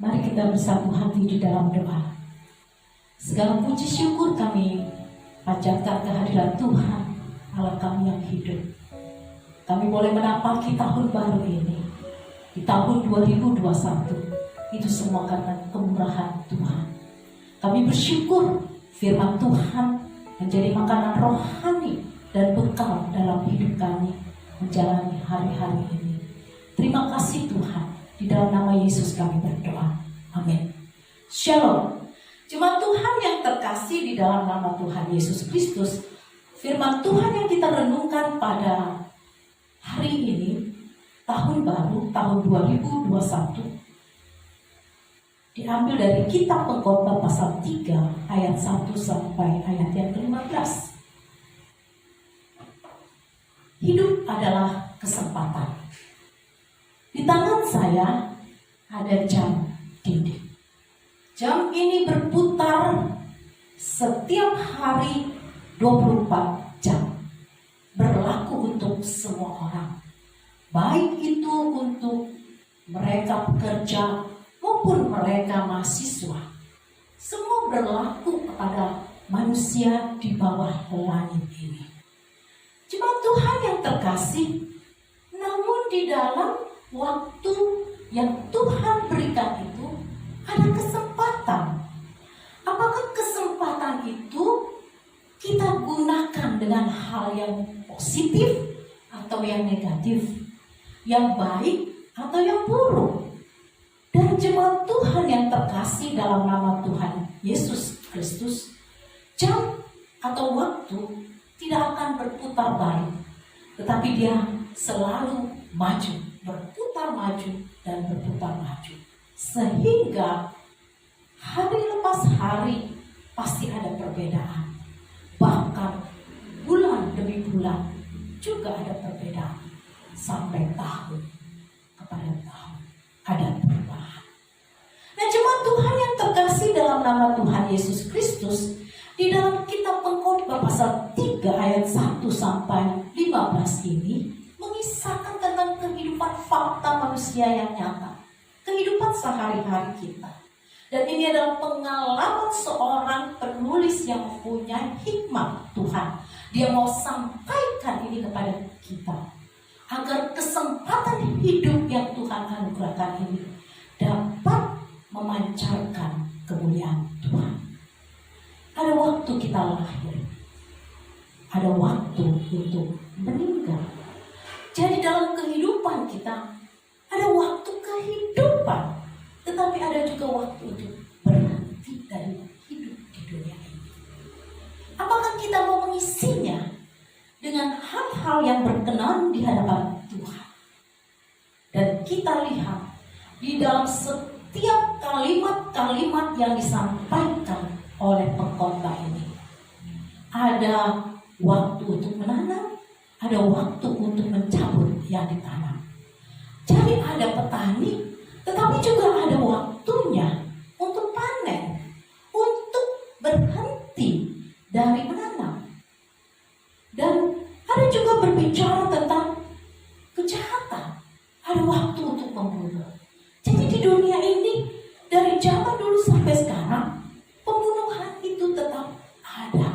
Mari kita bersatu hati di dalam doa. Segala puji syukur kami panjatkan kehadiran Tuhan, Allah kami yang hidup. Kami boleh menapaki tahun baru ini, di tahun 2021. Itu semua karena kemurahan Tuhan. Kami bersyukur firman Tuhan menjadi makanan rohani dan bekal dalam hidup kami menjalani hari-hari ini. Terima kasih Tuhan. Di dalam nama Yesus kami berdoa. Amin. Shalom. Jemaat Tuhan yang terkasih di dalam nama Tuhan Yesus Kristus, firman Tuhan yang kita renungkan pada hari ini, tahun baru, tahun 2021, diambil dari kitab Pengkhotbah pasal 3 ayat 1 sampai ayat yang ke-15. Hidup adalah kesempatan. Di tangan saya ada jam dinding. Jam ini berputar setiap hari 24 jam. Berlaku untuk semua orang. Baik itu untuk mereka pekerja maupun mereka mahasiswa. Semua berlaku kepada manusia di bawah langit ini. Jemaat Tuhan yang terkasih, namun di dalam waktu yang Tuhan berikan itu ada kesempatan. Apakah kesempatan itu kita gunakan dengan hal yang positif atau yang negatif, yang baik atau yang buruk? Dan jemaat Tuhan yang terkasih dalam nama Tuhan Yesus Kristus, jam atau waktu tidak akan berputar balik, tetapi dia selalu maju, berputar maju dan berputar maju. Sehingga hari lepas hari pasti ada perbedaan. Bahkan bulan demi bulan juga ada perbedaan. Sampai tahun kepada tahun ada perubahan. Nah, jemaat Tuhan yang terkasih dalam nama Tuhan Yesus Kristus, di dalam kitab Pengkhotbah pasal 3 ayat 1 sampai 15 ini mengisahkan tentang kehidupan fakta manusia yang nyata, kehidupan sehari-hari kita. Dan ini adalah pengalaman seorang penulis yang punya hikmat Tuhan. Dia mau sampaikan ini kepada kita agar kesempatan hidup yang Tuhan anugerahkan ini dapat memancarkan kemuliaan Tuhan. Ada waktu kita lahir, ada waktu untuk meninggal. Jadi dalam kehidupan kita ada waktu kehidupan, tetapi ada juga waktu untuk berhenti dari hidup di dunia ini. Apakah kita mau mengisinya dengan hal-hal yang berkenan di hadapan Tuhan? Dan kita lihat di dalam setiap kalimat-kalimat yang disampaikan oleh pengkhotbah ini, ada waktu untuk menanam, ada waktu untuk mencabut yang ditanam. Jadi ada petani, tetapi juga ada waktunya untuk panen, untuk berhenti dari menanam. Dan ada juga berbicara tentang kejahatan, ada waktu untuk membunuh. Jadi di dunia ini dari zaman dulu sampai sekarang pembunuhan itu tetap ada,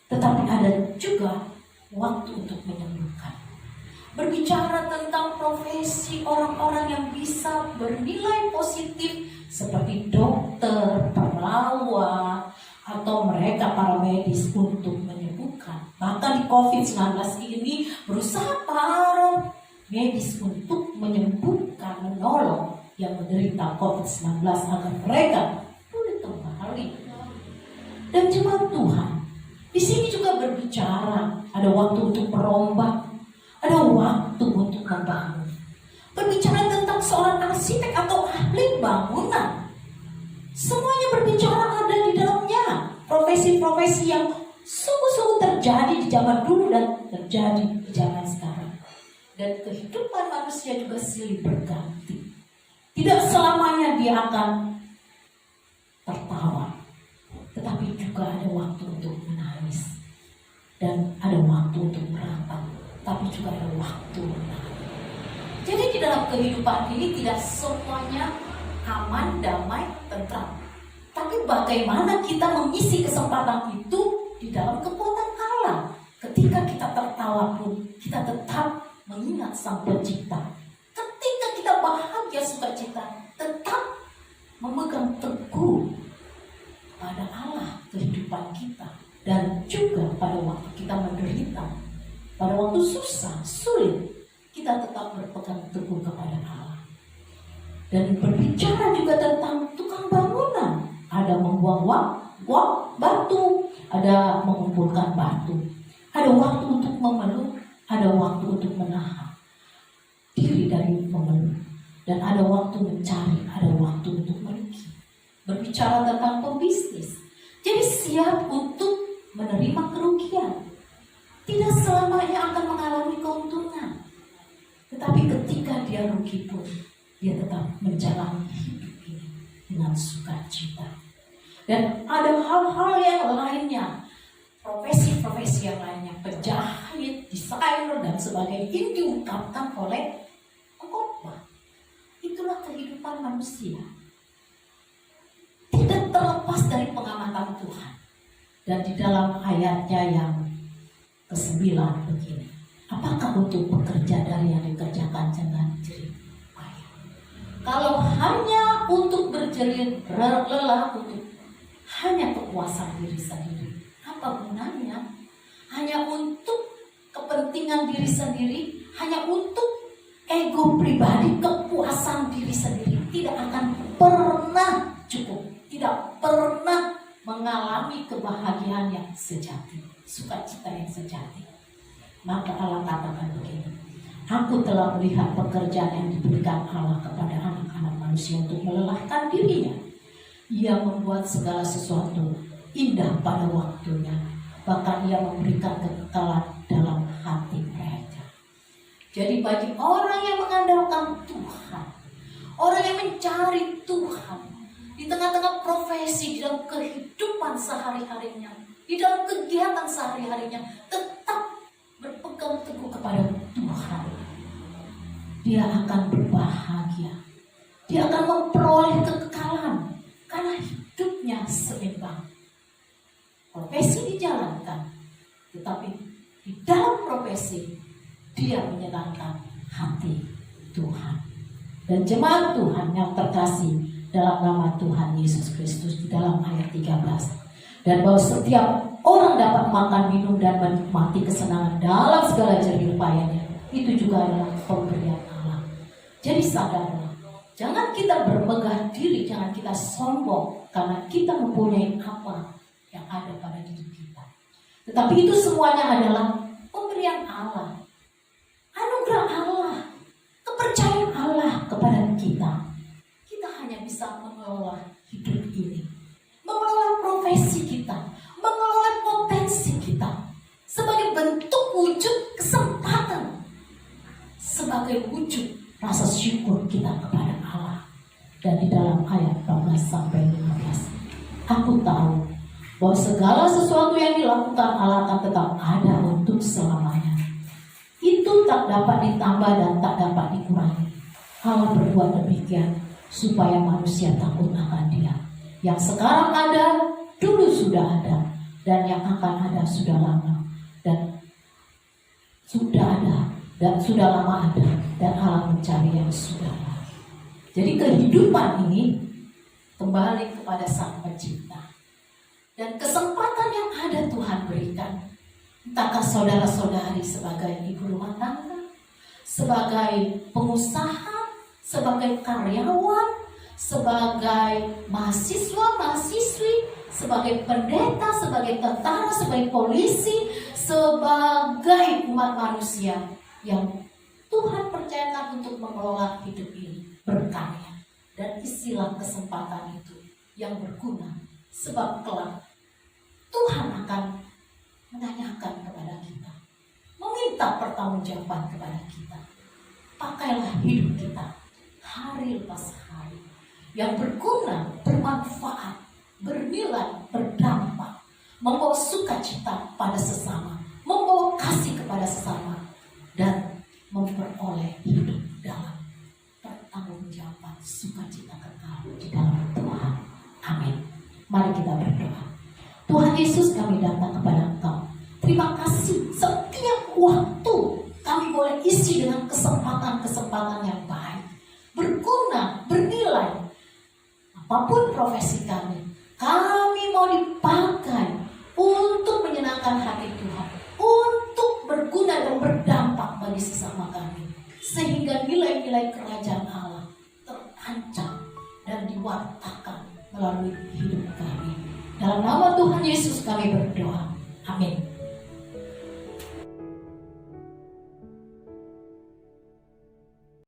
tetapi ada juga waktu untuk menyembuhkan. Berbicara tentang profesi orang-orang yang bisa bernilai positif seperti dokter, perawat, atau mereka para medis untuk menyembuhkan. Bahkan di COVID-19 ini berusaha para medis untuk menyembuhkan, menolong yang menderita COVID-19 agar mereka pulih kembali. Dan jemaat Tuhan, di sini juga berbicara ada waktu untuk merombak, ada waktu untuk membangun. Berbicara tentang seorang arsitek atau ahli bangunan, semuanya berbicara ada di dalamnya. Profesi-profesi yang sungguh-sungguh terjadi di zaman dulu dan terjadi di zaman sekarang. Dan kehidupan manusia juga silih berganti. Tidak selamanya dia akan tertawa, tetapi juga ada waktu untuk menangis. Dan ada waktu untuk meratap, tapi juga ada waktu menangis. Jadi di dalam kehidupan ini tidak semuanya aman, damai, tentram. Tapi bagaimana kita mengisi kesempatan itu di dalam kekuatan Allah? Ketika kita tertawa pun, kita tetap mengingat Sang Pencipta. Ketika kita bahagia sukacita, tetap memegang teguh pada Allah kehidupan kita. Dan juga pada waktu kita menderita, pada waktu susah, sulit, kita tetap berpegang teguh kepada Allah. Dan berbicara juga tentang tukang bangunan. Ada membuang batu, ada mengumpulkan batu. Ada waktu untuk memeluk, ada waktu untuk menahan diri dari memeluk. Dan ada waktu mencari, ada waktu untuk pergi. Berbicara tentang pembisnis. Jadi siap untuk menerima kerugian. Tidak selamanya akan mengalami keuntungan. Tetapi ketika dia rugi pun, dia tetap menjalani hidup ini dengan sukacita. Dan ada hal-hal yang lainnya, profesi-profesi yang lainnya, penjahit, desainer dan sebagainya, ini diungkapkan oleh pengkhotbah. Itulah kehidupan manusia. Tidak terlepas dari pengamatan Tuhan. Dan di dalam ayatnya yang ke-9 begini, apakah untuk bekerja dari yang dikerjakan dengan jerih payah? Kalau hanya untuk berjerih lelah, untuk hanya kepuasan diri sendiri, apa gunanya? Hanya untuk kepentingan diri sendiri, hanya untuk ego pribadi, kepuasan diri sendiri, tidak akan pernah cukup, tidak pernah mengalami kebahagiaan yang sejati, sukacita yang sejati. Maka Allah katakan begini, aku telah melihat pekerjaan yang diberikan Allah kepada anak-anak manusia untuk melelahkan dirinya. Ia membuat segala sesuatu indah pada waktunya, bahkan ia memberikan kekekalan dalam hati mereka. Jadi bagi orang yang mengandalkan Tuhan, orang yang mencari Tuhan, di tengah-tengah profesi, di dalam kehidupan sehari-harinya, di dalam kegiatan sehari-harinya, tetap berpegang teguh kepada Tuhan, dia akan berbahagia. Dia akan memperoleh kekekalan karena hidupnya seimbang. Profesi dijalankan, tetapi di dalam profesi dia menyenangkan hati Tuhan. Dan jemaat Tuhan yang terkasih dalam nama Tuhan Yesus Kristus, di dalam ayat 13, dan bahwa setiap orang dapat makan, minum dan menikmati kesenangan dalam segala jerih payahnya, itu juga adalah pemberian Allah. Jadi sadarlah, jangan kita bermegah diri, jangan kita sombong karena kita mempunyai apa yang ada pada diri kita. Tetapi itu semuanya adalah pemberian Allah, anugerah Allah, kepercayaan Allah kepada kita. Kita hanya bisa mengelola hidup ini, mengelola profesi kita, mengelola potensi kita sebagai bentuk wujud kesempatan, sebagai wujud rasa syukur kita kepada Allah. Dan di dalam ayat 14-15, aku tahu bahwa segala sesuatu yang dilakukan Allah akan tetap ada untuk selamanya. Itu tak dapat ditambah dan tak dapat dikurangi. Allah berbuat demikian supaya manusia takut akan Dia. Yang sekarang ada, dulu sudah ada, dan yang akan ada sudah lama, dan sudah ada, dan sudah lama ada, dan Allah mencari yang sudah ada. Jadi kehidupan ini kembali kepada Sang Pencipta. Dan kesempatan yang ada Tuhan berikan, entahkah saudara-saudari sebagai ibu rumah tangga, sebagai pengusaha, sebagai karyawan, sebagai mahasiswa-mahasiswi, sebagai pendeta, sebagai tentara, sebagai polisi, sebagai umat manusia yang Tuhan percayakan untuk mengelola hidup ini, berkarya, dan isilah kesempatan itu yang berguna, sebab kelak Tuhan akan menanyakan kepada kita, meminta pertanggungjawaban kepada kita. Pakailah hidup kita hari lepas hari yang berguna, bermanfaat, bernilai, berdampak, membawa sukacita pada sesama, membawa kasih kepada sesama, dan memperoleh hidup dalam pertanggungjawaban sukacita kekal kami datang kepada Engkau. Terima kasih setiap waktu kami boleh isi dengan kesempatan-kesempatan yang baik, berguna, bernilai. Apapun profesi kami mau dipakai untuk menyenangkan hati Tuhan, untuk berguna dan berdampak bagi sesama kami, sehingga nilai-nilai kerajaan Allah terancam dan diwartakan melalui hidup kami. Dalam nama Tuhan Yesus kami berdoa. Amin.